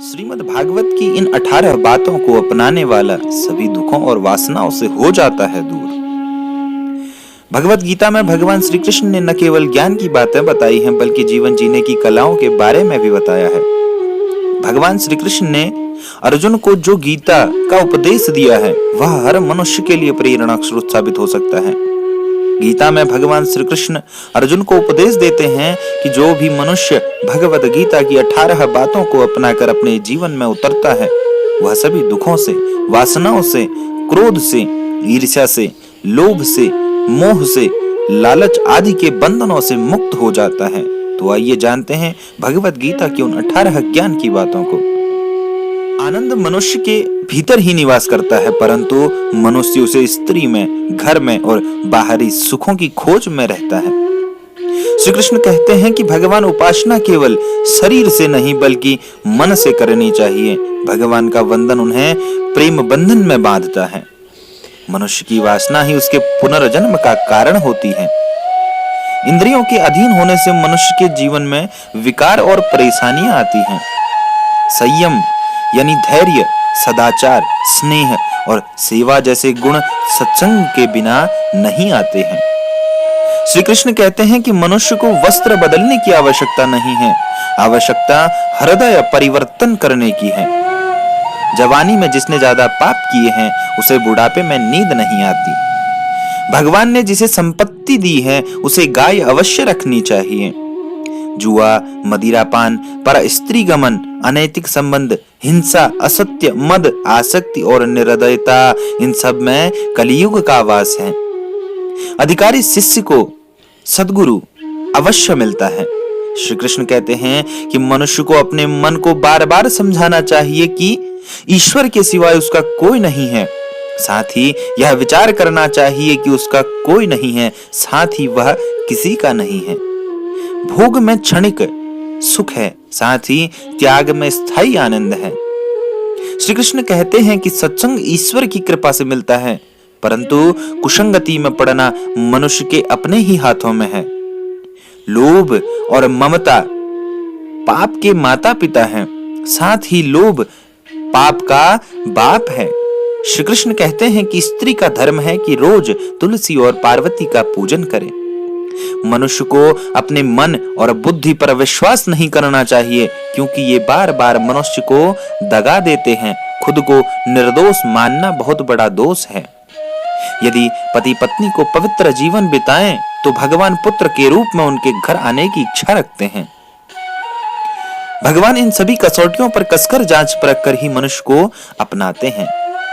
श्रीमद् भागवत की इन 18 बातों को अपनाने वाला सभी दुखों और वासनाओं से हो जाता है दूर। भगवत गीता में भगवान श्री कृष्ण ने न केवल ज्ञान की बातें बताई हैं बल्कि जीवन जीने की कलाओं के बारे में भी बताया है। भगवान श्री कृष्ण ने अर्जुन को जो गीता का उपदेश दिया है वह हर मनुष्य के लिए प्रेरणा स्रोत साबित हो सकता है। गीता में भगवान श्री कृष्ण अर्जुन को उपदेश देते हैं कि जो भी मनुष्य भगवत गीता की 18 बातों को अपनाकर अपने जीवन में उतरता है वह सभी दुखों से, वासनाओं से, क्रोध से, ईर्ष्या से, लोभ से, मोह से, लालच आदि के बंधनों से मुक्त हो जाता है। तो आइए जानते हैं भगवत गीता की उन 18 ज्ञान की बातों को। आनंद मनुष्य के भीतर ही निवास करता है, परंतु मनुष्य उसे स्त्री में, घर में और बाहरी सुखों की खोज में रहता है। श्री कृष्ण कहते हैं कि भगवान उपासना केवल शरीर से नहीं बल्कि मन से करनी चाहिए। भगवान का वंदन उन्हें प्रेम बंधन में बांधता है। मनुष्य की वासना ही उसके पुनर्जन्म का कारण होती है। इंद्रियों के अधीन होने से मनुष्य के जीवन में विकार और परेशानियां आती हैं। संयम यानी धैर्य, सदाचार, स्नेह और सेवा जैसे गुण सत्संग के बिना नहीं आते हैं। श्री कृष्ण कहते हैं कि मनुष्य को वस्त्र बदलने की आवश्यकता नहीं है, आवश्यकता हृदय परिवर्तन करने की है। जवानी में जिसने ज्यादा पाप किए हैं उसे बुढ़ापे में नींद नहीं आती। भगवान ने जिसे संपत्ति दी है उसे गाय अवश्य रखनी चाहिए। जुआ, मदिरापान, पर स्त्री गमन, अनैतिक संबंध, हिंसा, असत्य, मद, आसक्ति और निर्दयता, इन सब में कलियुग का वास है। अधिकारी शिष्य को सद्गुरु अवश्य मिलता है। श्री कृष्ण कहते हैं कि मनुष्य को अपने मन को बार बार समझाना चाहिए कि ईश्वर के सिवाय उसका कोई नहीं है। साथ ही यह विचार करना चाहिए कि उसका कोई नहीं है, साथ ही वह किसी का नहीं है। भोग में क्षणिक सुख है, साथ ही त्याग में स्थायी आनंद है। श्री कृष्ण कहते हैं कि सत्संग ईश्वर की कृपा से मिलता है, परंतु कुसंगति में पड़ना मनुष्य के अपने ही हाथों में है। लोभ और ममता पाप के माता पिता हैं, साथ ही लोभ पाप का बाप है। श्री कृष्ण कहते हैं कि स्त्री का धर्म है कि रोज तुलसी और पार्वती का पूजन करे। मनुष्य को अपने मन और बुद्धि पर विश्वास नहीं करना चाहिए, क्योंकि ये बार बार मनुष्य को दगा देते हैं। खुद को निर्दोष मानना बहुत बड़ा दोष है। यदि पति पत्नी को पवित्र जीवन बिताएं तो भगवान पुत्र के रूप में उनके घर आने की इच्छा रखते हैं। भगवान इन सभी कसौटियों पर कसकर जांच परख कर ही मनुष्य को अपनाते हैं।